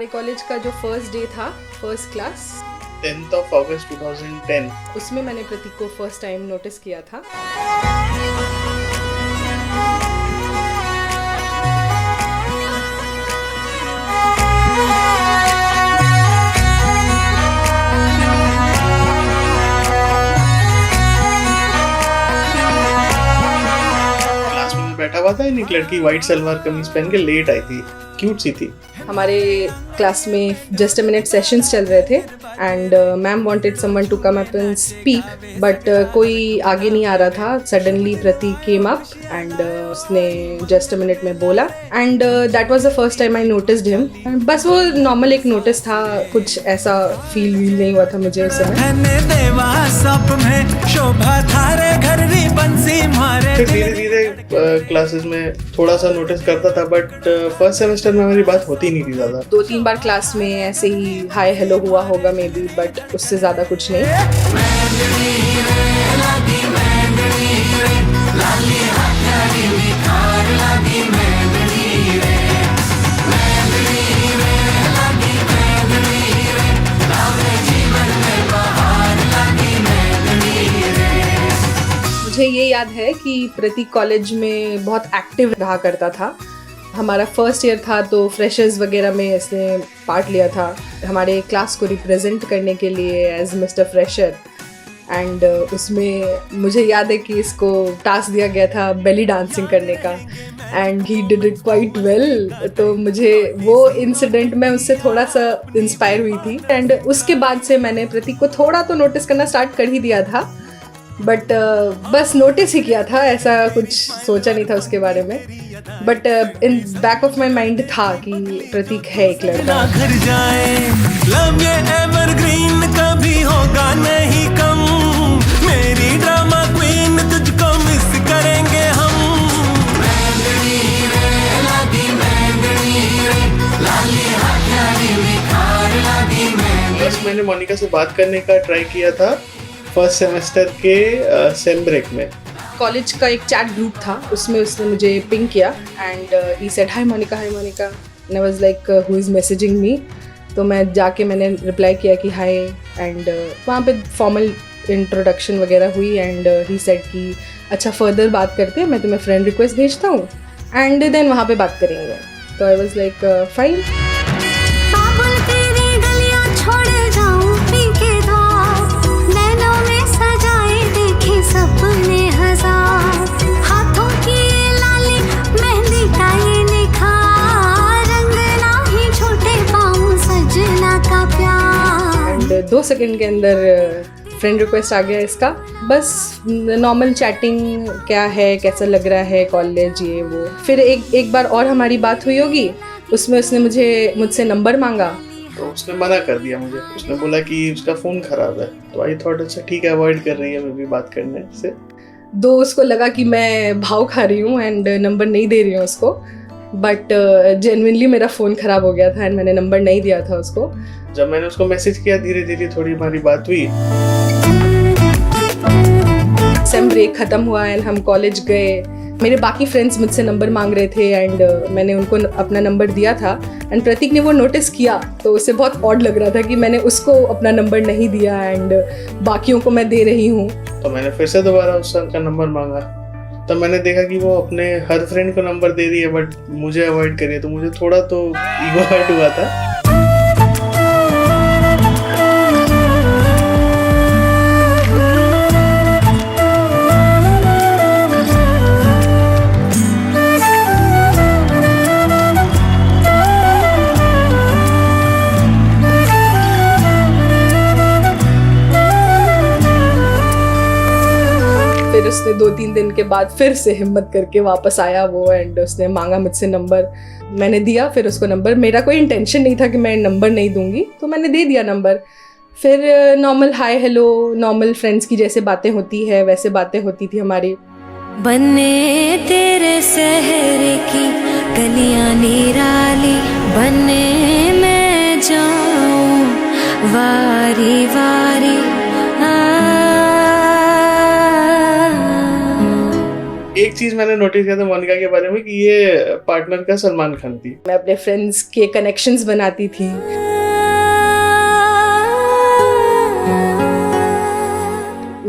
हमारे कॉलेज का जो फर्स्ट डे था, first class 10th of August 2010, उसमें मैंने प्रतीक को फर्स्ट टाइम नोटिस किया था। क्लास में बैठा हुआ था, एक लड़की व्हाइट सलवार कमीज पहन के लेट आई थी, क्यूट सी थी। हमारे क्लास में जस्ट अ मिनट सेशंस चल रहे थे and ma'am wanted someone to come up and speak, but कोई आगे नहीं आ रहा था। Suddenly Prateek came up and उसने जस्ट अ मिनट में बोला and that was the first time I noticed him. बस वो नॉर्मल एक नोटिस था, कुछ ऐसा फील नहीं हुआ था मुझे उस समय। फिर धीरे धीरे क्लासेस में थोड़ा सा नोटिस करता था, बट फर्स्ट सेमेस्टर में हमारी बात होती नहीं थी ज़्यादा। 2-3 बार क्लास में ऐसे ही हाय हेलो हुआ होगा मे बी, बट उससे ज़्यादा कुछ नहीं। मुझे ये याद है कि प्रतीक कॉलेज में बहुत एक्टिव रहा करता था। हमारा फर्स्ट ईयर था तो फ्रेशर्स वगैरह में इसने पार्ट लिया था, हमारे क्लास को रिप्रेजेंट करने के लिए एज मिस्टर फ्रेशर। एंड उसमें मुझे याद है कि इसको टास्क दिया गया था बेली डांसिंग करने का and he did it quite well. तो मुझे वो इंसिडेंट में उससे थोड़ा सा इंस्पायर हुई थी एंड उसके बाद से मैंने प्रतीक को थोड़ा तो नोटिस करना स्टार्ट कर ही दिया था, बट बस नोटिस ही किया था, ऐसा कुछ सोचा नहीं था उसके बारे में। But in back of my mind था कि प्रतीक है एक लड़का। घर जाए लव ये एवरग्रीन कभी होगा नहीं कम, मेरी ड्रामा क्वीन तुझको मिस करेंगे हम। बस मैंने मोनिका से बात करने का ट्राई किया था फर्स्ट सेमेस्टर के सेम ब्रेक में। कॉलेज का एक चैट ग्रुप था, उसमें उसने मुझे पिंग किया and he said hi Monika and I was like who is messaging me. तो मैं जाके मैंने रिप्लाई किया कि हाय एंड वहाँ पे फॉर्मल इंट्रोडक्शन वगैरह हुई एंड ही सेड कि अच्छा फर्दर बात करते हैं, मैं तुम्हें फ्रेंड रिक्वेस्ट भेजता हूँ एंड देन वहाँ पे बात करेंगे। तो आई was like fine. And 2 second के अंदर फ्रेंड रिक्वेस्ट आ गया इसका। बस नॉर्मल चैटिंग, क्या है, कैसा लग रहा है कॉलेज, ये वो। फिर एक बार और हमारी बात हुई होगी, उसमें उसने मुझसे नंबर मांगा तो उसने मना कर दिया मुझे। उसने बोला कि उसका फ़ोन ख़राब है। तो आई थॉट अच्छा ठीक है, अवॉइड कर रही है मैं भी बात करने से। दो उसको लगा कि मैं भाव खा रही हूँ एंड नंबर नहीं दे रही हूँ उसको, बट जेन्युइनली मेरा फ़ोन ख़राब हो गया था एंड मैंने नंबर नहीं दिया था उसको। जब मैंने उसको मैसेज किया, धीरे धीरे थोड़ी हमारी बात हुई। सेम ब्रेक ख़त्म हुआ एंड हम कॉलेज गए। मेरे बाकी फ्रेंड्स मुझसे नंबर मांग रहे थे एंड मैंने उनको अपना नंबर दिया था एंड प्रतीक ने वो नोटिस किया, तो उसे बहुत ऑड लग रहा था कि मैंने उसको अपना नंबर नहीं दिया एंड बाकियों को मैं दे रही हूँ। तो मैंने फिर से दोबारा उसका नंबर मांगा। तब मैंने देखा कि वो अपने हर फ्रेंड को नंबर दे रही है बट मुझे अवॉइड कर रही है, तो मुझे थोड़ा तो ईगो हर्ट हुआ था। फिर उसने 2-3 दिन के बाद फिर से हिम्मत करके वापस आया वो एंड उसने मांगा मुझसे नंबर। मैंने दिया फिर उसको नंबर। मेरा कोई इंटेंशन नहीं था कि मैं नंबर नहीं दूंगी, तो मैंने दे दिया नंबर। फिर normal hi hello, normal friends की जैसे बातें होती है वैसे बातें होती थी हमारी। बने तेरे शहर की गलियां निराली, बने मैं जाऊं वारी वारी। एक चीज मैंने नोटिस किया था मोनिका के बारे में कि ये पार्टनर का सलमान खान थी। मैं अपने फ्रेंड्स के कनेक्शंस बनाती थी।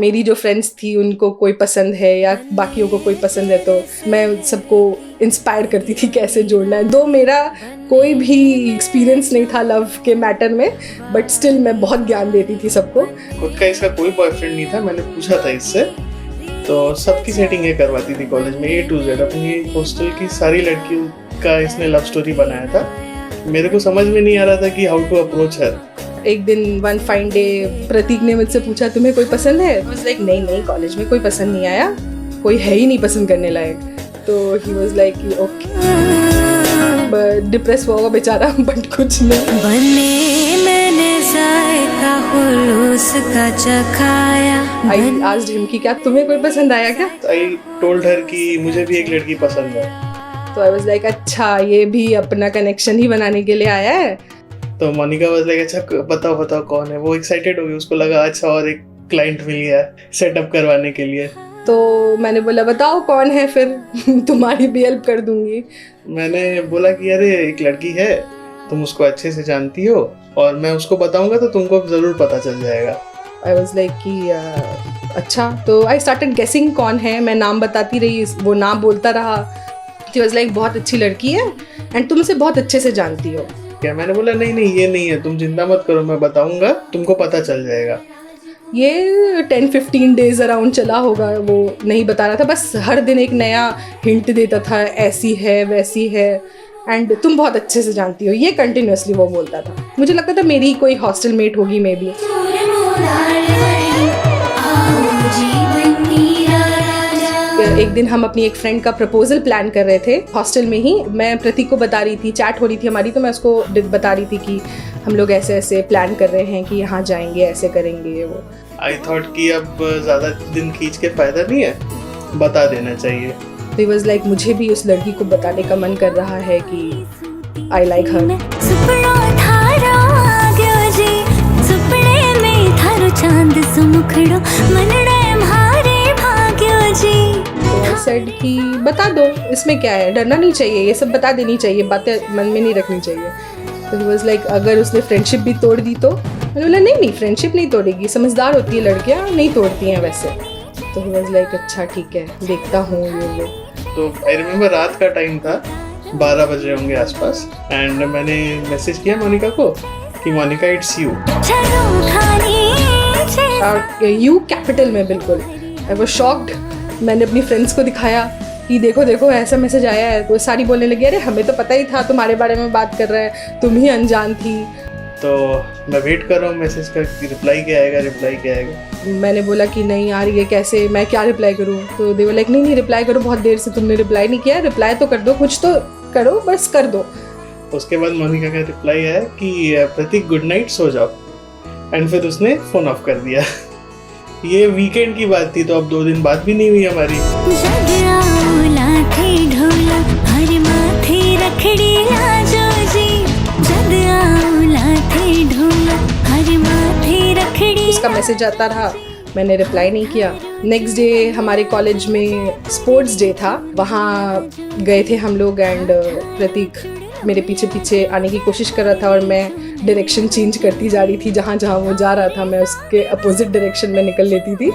मेरी जो फ्रेंड्स थी उनको कोई पसंद है या बाकियों को कोई पसंद है तो मैं सबको इंस्पायर करती थी कैसे जोड़ना है। दो मेरा कोई भी एक्सपीरियंस नहीं था लव के मैटर में, बट स्टिल मैं बहुत ज्ञान देती थी सबको। खुद का इसका कोई बॉयफ्रेंड नहीं था, मैंने पूछा था इससे, तो सबकी सेटिंग ये करवाती थी कॉलेज में A to Z। अपनी हॉस्टल की सारी लड़कियों का इसने लव स्टोरी बनाया था। मेरे को समझ में नहीं आ रहा था कि हाउ टू अप्रोच हर। एक दिन वन फाइन डे प्रतीक ने मुझसे पूछा तुम्हें कोई पसंद है? I was like, नहीं कॉलेज में कोई पसंद नहीं आया, कोई है ही नहीं पसंद करने लायक। तो he was like okay, depress हुआ बेचारा, बट कुछ नहीं। बने मैंने जायका हुलूस का चखाया। आई आस्क्ड हिम कि क्या तुम्हें कोई पसंद आया क्या? आई टोल्ड हर कि मुझे भी एक लड़की पसंद है। तो आई वाज लाइक अच्छा, ये भी अपना कनेक्शन ही बनाने के लिए आया है। तो मोनिका वाज लाइक अच्छा बताओ कौन है। वो एक्साइटेड हो गई, उसको लगा अच्छा और एक क्लाइंट मिल गया सेटअप करवाने के लिए। तो मैंने बोला बताओ कौन है, फिर तुम्हारी भी हेल्प कर दूंगी। मैंने बोला कि अरे एक लड़की है, तुम उसको अच्छे से जानती हो और मैं उसको बताऊंगा तो तुमको जरूर पता चल जाएगा। आई वाज लाइक कि अच्छा। तो आई स्टार्टेड गेसिंग कौन है, मैं नाम बताती रही, वो नाम बोलता रहा। ही वाज लाइक बहुत अच्छी लड़की है एंड तुम उसे बहुत अच्छे से जानती हो। क्या? मैंने बोला नहीं ये नहीं है, तुम चिंता मत करो, मैं बताऊंगा, तुमको पता चल जाएगा। ये 10-15 डेज अराउंड चला होगा, वो नहीं बता रहा था, बस हर दिन एक नया हिंट देता था, ऐसी है वैसी है एंड तुम बहुत अच्छे से जानती हो, ये कंटिन्यूअसली वो बोलता था। मुझे लगता था मेरी कोई हॉस्टल मेट होगी मे बी। एक दिन हम अपनी एक फ्रेंड का प्रपोजल प्लान कर रहे थे हॉस्टल में ही। मैं प्रतीक को बता रही थी, चैट हो रही थी हमारी, तो मैं उसको बता रही थी कि हम लोग ऐसे ऐसे प्लान कर रहे हैं कि यहाँ जाएंगे, ऐसे करेंगे। वो आई थॉट कि अब ज़्यादा दिन खींच के फायदा नहीं है, बता देना चाहिए। ही वाज लाइक मुझे भी उस लड़की को बताने का मन कर रहा है कि आई लाइक हर। सेड कि बता दो, इसमें क्या है, डरना नहीं चाहिए, ये सब बता देनी चाहिए, बातें मन में नहीं रखनी चाहिए। तो ही वाज लाइक अगर उसने फ्रेंडशिप भी तोड़ दी तो? मैंने बोला नहीं फ्रेंडशिप नहीं तोड़ेगी, समझदार होती है लड़कियाँ, नहीं तोड़ती हैं वैसे। तो ही वाज लाइक अच्छा ठीक है, देखता हूँ ये। तो आई रिमेम्बर रात का टाइम था, 12 बज रहे होंगे आसपास, एंड मैंने मैसेज किया मोनिका को कि Monika it's you. You capital में बिल्कुल। I was shocked. मैंने अपनी फ्रेंड्स को दिखाया कि देखो ऐसा मैसेज आया है। वो सारी बोलने लगी अरे हमें तो पता ही था तुम्हारे बारे में बात कर रहा है, तुम ही अनजान थी। तो मैं वेट कर रहा हूँ मैसेज का, रिप्लाई क्या आएगा। मैंने बोला कि नहीं यार ये कैसे, मैं क्या रिप्लाई करूँ? तो दे वर लाइक नहीं रिप्लाई करो, बहुत देर से तुमने रिप्लाई नहीं किया, रिप्लाई तो कर दो, कुछ तो करो, बस कर दो। उसके बाद मोनिका का रिप्लाई आया कि प्रतीक गुड नाइट, सो जाओ, एंड फिर उसने फोन ऑफ कर दिया। ये वीकेंड की बात थी, तो अब 2 दिन बात भी नहीं हुई हमारी। उसका मैसेज आता रहा, मैंने रिप्लाई नहीं किया। नेक्स्ट डे हमारे कॉलेज में स्पोर्ट्स डे था, वहाँ गए थे हम लोग एंड प्रतीक मेरे पीछे पीछे आने की कोशिश कर रहा था और मैं डायरेक्शन चेंज करती जा रही थी। जहाँ जहाँ वो जा रहा था मैं उसके अपोजिट डायरेक्शन में निकल लेती थी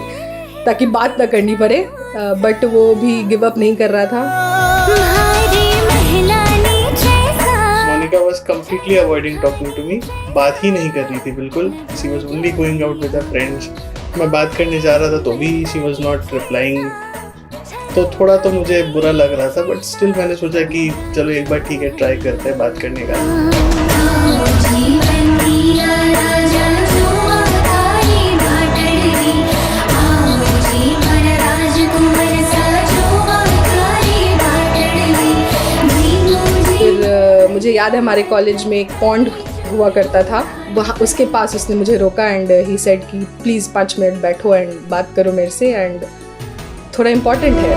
ताकि बात ना करनी पड़े, बट वो भी गिव अप नहीं कर रहा था। Monika was completely avoiding talking to me, बात ही नहीं कर रही थी बिल्कुल। She was only going out with her friends। मैं बात करने जा रहा था तो भी she was not replying। तो थोड़ा तो मुझे बुरा लग रहा था, बट स्टिल मैंने सोचा कि चलो एक बार ठीक है, ट्राई करते हैं बात करने का। फिर मुझे याद है हमारे कॉलेज में एक पॉन्ड हुआ करता था, वहाँ उसके पास उसने मुझे रोका एंड ही सेड कि प्लीज़ 5 मिनट बैठो एंड बात करो मेरे से, एंड थोड़ा इम्पोर्टेंट है।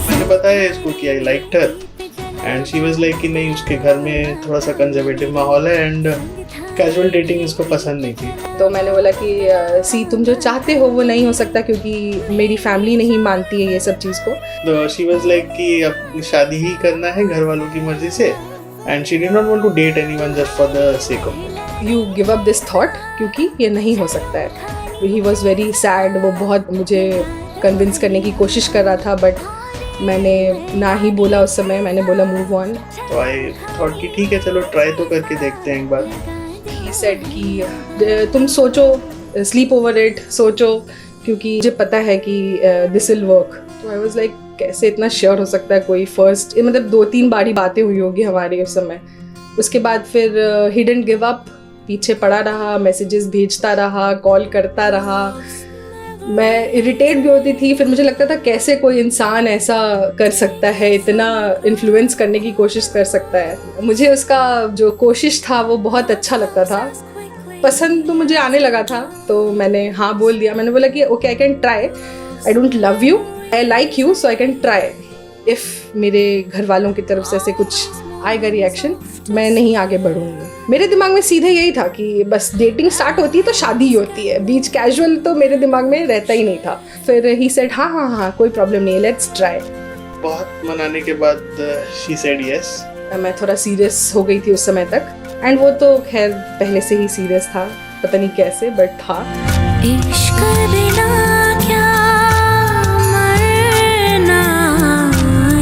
मैंने बताया इसको कि I liked her, and she was like कि नहीं, उसके घर में थोड़ा सा कंजर्वेटिव माहौल है एंड कैजुअल डेटिंग इसको पसंद नहीं थी। तो मैंने बोला कि सी तुम जो चाहते हो वो नहीं हो सकता, क्योंकि मेरी फैमिली नहीं मानती है ये सब चीज़ को। तो शी वाज लाइक कि अब शादी ही करना है घर वालों की मर्जी से, and she did not want to date anyone just for the sake of it. You give up this thought, क्योंकि ये नहीं हो सकता है। ही वॉज वेरी सैड, वो बहुत मुझे कन्विंस करने की कोशिश कर रहा था, बट मैंने ना ही बोला उस समय। मैंने बोला मूव ऑन। तो आई थॉट कि ठीक है, चलो ट्राई तो करके देखते हैं एक बार। ही सेड कि तुम सोचो, स्लीप ओवर इट, सोचो, क्योंकि मुझे पता है कि दिस विल वर्क। तो आई वाज लाइक कैसे इतना श्योर हो सकता है कोई? फर्स्ट मतलब 2-3 बारी बातें हुई होगी हमारी उस समय। उसके बाद फिर ही डिडंट गिव अप, पीछे पड़ा रहा, मैसेजेस भेजता रहा, कॉल करता रहा। मैं इरिटेट भी होती थी। फिर मुझे लगता था कैसे कोई इंसान ऐसा कर सकता है, इतना इन्फ्लुएंस करने की कोशिश कर सकता है। मुझे उसका जो कोशिश था वो बहुत अच्छा लगता था, पसंद तो मुझे आने लगा था। तो मैंने हाँ बोल दिया। मैंने बोला कि okay, I can try, I don't love you, I like you, so I can try. If मेरे घर वालों की तरफ से ऐसे कुछ आएगा रिएक्शन, मैं नहीं आगे बढ़ूंगी। मेरे दिमाग में सीधे यही था कि बस डेटिंग स्टार्ट होती है तो शादी ही होती है, बीच कैजुअल तो मेरे दिमाग में रहता ही नहीं था। फिर ही सेड हाँ हाँ हाँ कोई प्रॉब्लम नहीं है, लेट्स ट्राई। बहुत मनाने के बाद शी सेड यस। मैं थोड़ा सीरियस हो गई थी उस समय तक, एंड वो तो खैर पहले से ही सीरियस था, पता नहीं कैसे, बट था। इश्क बिना क्या मरना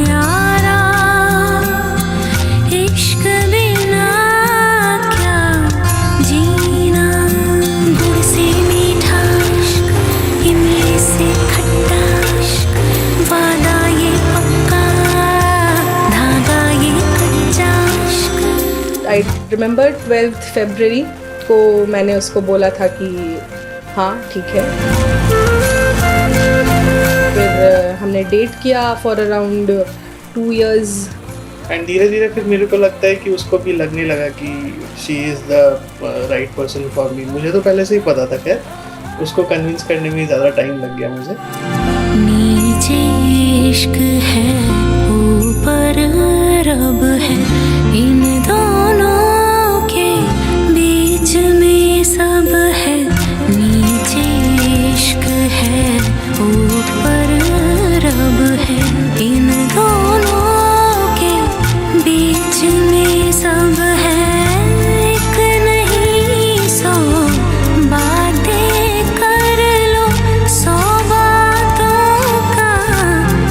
यारा, इश्क बिना क्या जीना, गुड़ से मीठा इश्क, इमली से खट्टा इश्क, वादा ये पक्का, धागा ये कच्चा इश्क। आई रिमेंबर 12 फरवरी को मैंने उसको बोला था कि हाँ ठीक है। फिर हमने डेट किया फॉर अराउंड 2 years। एंड धीरे धीरे फिर मेरे को लगता है कि उसको भी लगने लगा कि she is the right person for me. मुझे तो पहले से ही पता था, खैर उसको कन्विंस करने में ज़्यादा टाइम लग गया मुझे। नीचे इश्क है, ऊपर रब है, इन दोनों के बीच में सब है। नीचे इश्क है, ऊपर रब है, इन दोनों के बीच में सब है। एक नहीं 100 बातें कर लो, 100 बातों का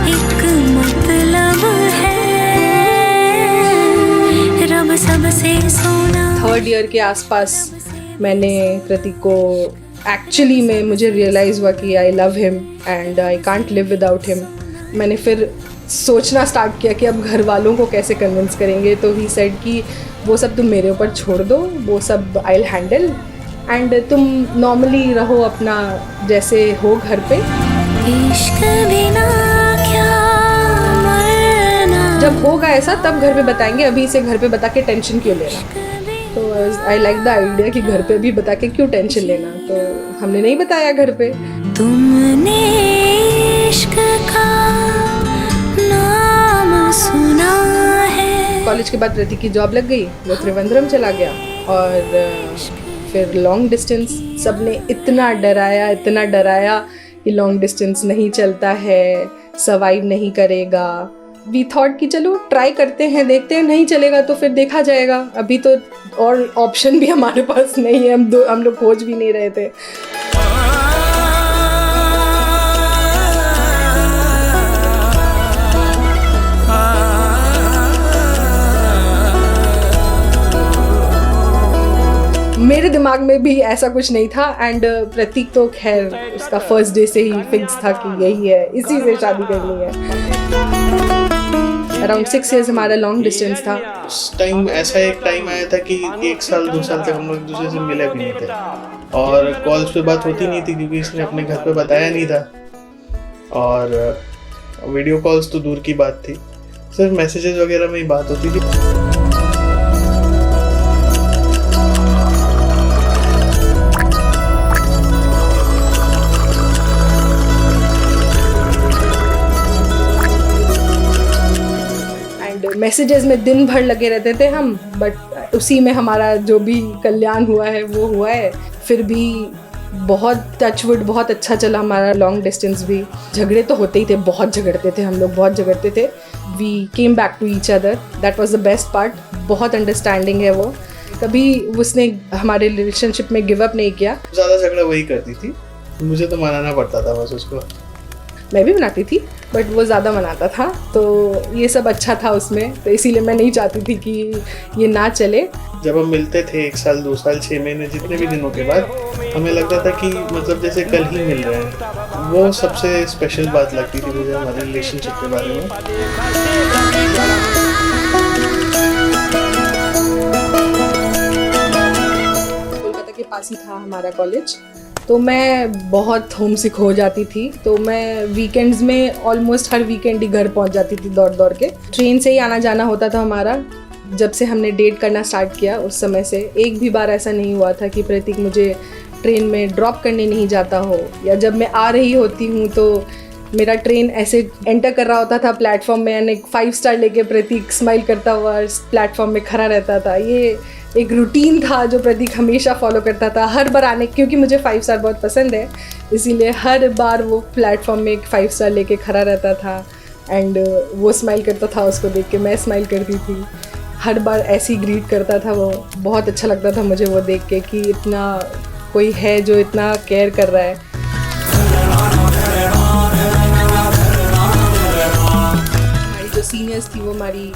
एक मतलब है, रब सबसे सोना। 3rd year के आसपास मैंने प्रतीक को एक्चुअली में मुझे रियलाइज़ हुआ कि I love him and I can't live without him. मैंने फिर सोचना स्टार्ट किया कि अब घर वालों को कैसे कन्विंस करेंगे। तो ही सेड कि वो सब तुम मेरे ऊपर छोड़ दो, वो सब आई विल हैंडल, एंड तुम नॉर्मली रहो अपना जैसे हो घर पे। इश्क बिना क्या मरना, जब होगा ऐसा तब घर पे बताएंगे, अभी इसे घर पे बता के टेंशन क्यों लेना। तो आई लाइक द आइडिया कि घर पे भी बता के क्यों टेंशन लेना। तो हमने नहीं बताया घर पे। तुमने इश्क का नाम सुना है। कॉलेज के बाद प्रतीक की जॉब लग गई, वो त्रिवेंद्रम चला गया, और फिर लॉन्ग डिस्टेंस। सबने इतना डराया कि लॉन्ग डिस्टेंस नहीं चलता है, सर्वाइव नहीं करेगा। वी थॉट कि चलो ट्राई करते हैं, देखते हैं, नहीं चलेगा तो फिर देखा जाएगा। अभी तो और ऑप्शन भी हमारे पास नहीं है, हम लोग खोज भी नहीं रहे थे। मेरे दिमाग में भी ऐसा कुछ नहीं था, एंड प्रतीक तो खैर उसका फर्स्ट डे से ही फिक्स था कि यही है, इसी से शादी करनी है। अराउंड 6 years हमारा लॉन्ग डिस्टेंस था। उस टाइम ऐसा एक टाइम आया था कि 1 साल 2 साल तक हम लोग एक दूसरे से मिले भी नहीं थे, और कॉल्स पे बात होती नहीं थी क्योंकि इसने अपने घर पे बताया नहीं था, और वीडियो कॉल्स तो दूर की बात थी, सिर्फ मैसेजेस वगैरह में ही बात होती थी। मैसेजेस में दिन भर लगे रहते थे हम, बट उसी में हमारा जो भी कल्याण हुआ है वो हुआ है। फिर भी बहुत टचवुड बहुत अच्छा चला हमारा लॉन्ग डिस्टेंस भी। झगड़े तो होते ही थे, बहुत झगड़ते थे हम लोग, बहुत झगड़ते थे। We came back to each other, that was the best part. बहुत अंडरस्टैंडिंग है वो, कभी उसने हमारे रिलेशनशिप में गिव अप नहीं किया। ज़्यादा झगड़ा वही करती थी, मुझे तो मनाना पड़ता था बस उसको। मैं भी मनाती थी बट वो ज़्यादा मनाता था, तो ये सब अच्छा था उसमें, तो इसीलिए मैं नहीं चाहती थी कि ये ना चले। जब हम मिलते थे 1 साल 2 साल 6 महीने जितने भी दिनों के बाद, हमें लगता था कि मतलब जैसे कल ही मिल रहे हैं। वो सबसे स्पेशल बात लगती थी मुझे हमारे रिलेशनशिप के बारे में। कोलकाता के पास ही था हमारा कॉलेज, तो मैं बहुत होमसिक हो जाती थी। तो मैं वीकेंड्स में ऑलमोस्ट हर वीकेंड ही घर पहुंच जाती थी दौड़ दौड़ के। ट्रेन से ही आना जाना होता था हमारा। जब से हमने डेट करना स्टार्ट किया उस समय से एक भी बार ऐसा नहीं हुआ था कि प्रतीक मुझे ट्रेन में ड्रॉप करने नहीं जाता हो, या जब मैं आ रही होती हूँ तो मेरा ट्रेन ऐसे एंटर कर रहा होता था प्लेटफॉर्म में, यानी 5 स्टार लेके प्रतीक स्माइल करता हुआ प्लेटफॉर्म में खड़ा रहता था। ये एक रूटीन था जो प्रतीक हमेशा फॉलो करता था हर बार आने, क्योंकि मुझे 5 स्टार बहुत पसंद है, इसीलिए हर बार वो प्लेटफॉर्म में एक 5 स्टार लेके खड़ा रहता था। एंड वो स्माइल करता था, उसको देख के मैं स्माइल करती थी। हर बार ऐसे ही ग्रीट करता था वो। बहुत अच्छा लगता था मुझे वो देख के कि इतना कोई है जो इतना केयर कर रहा है। हमारी जो सीनियर्स थी वो हमारी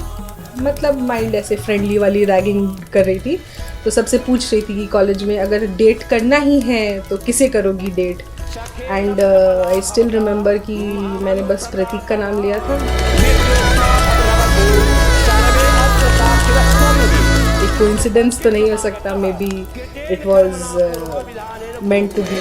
मतलब माइंड ऐसे फ्रेंडली वाली रैगिंग कर रही थी, तो सबसे पूछ रही थी कि कॉलेज में अगर डेट करना ही है तो किसे करोगी date. And I still remember कि मैंने बस प्रतीक का नाम लिया था। एक कोइंसिडेंस तो नहीं हो सकता, maybe it was meant to be.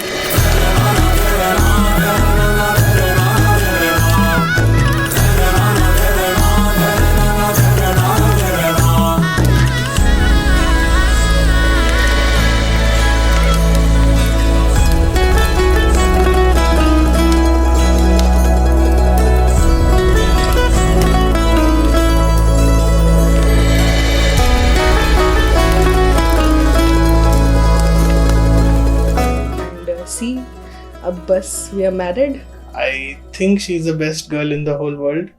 अब बस we are married. I think she's the best girl in the whole world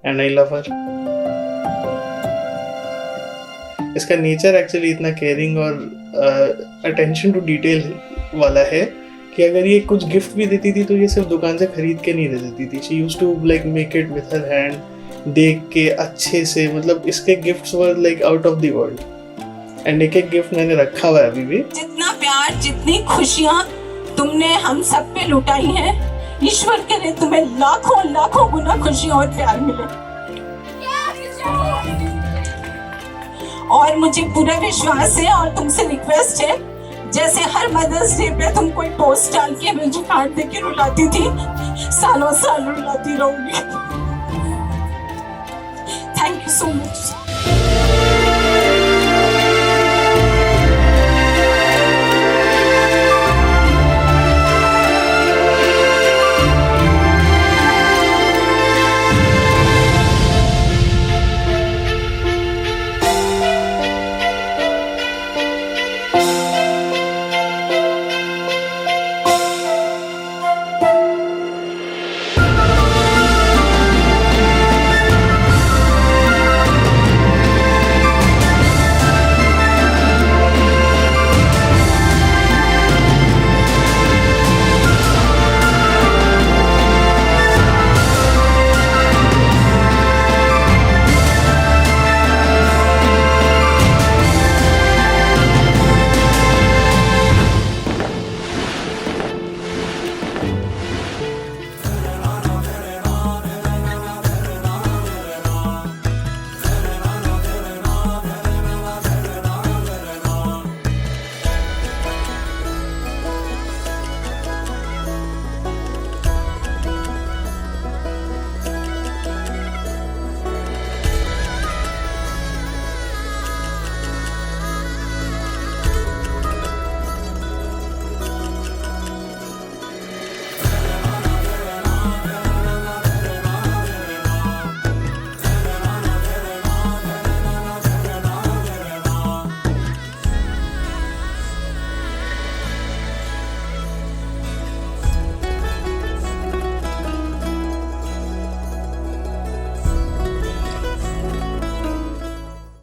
and I love her. इसका नेचर एक्चुअली इतना केयरिंग और अटेंशन टू डिटेल वाला है कि अगर ये कुछ गिफ्ट भी देती थी तो ये सिर्फ दुकान से खरीद के नहीं दे देती थी। She used to like make it with her hand, देख के अच्छे से, मतलब इसके gifts were like out of the world. And एक गिफ्ट मैंने रखा हुआ है अभी भी। जितना प्यार, जितनी खुशियाँ तुमने हम सब पे लुटाई हैं, ईश्वर करे तुम्हें लाखों लाखों गुना खुशी और प्यार मिले। और मुझे पूरा विश्वास है और तुमसे रिक्वेस्ट है, जैसे हर मदर्स डे पे तुम कोई पोस्ट डाल के मुझे कार्ड दे के रुलाती थी, सालों साल रुलाती रहूंगी। Thank you so much.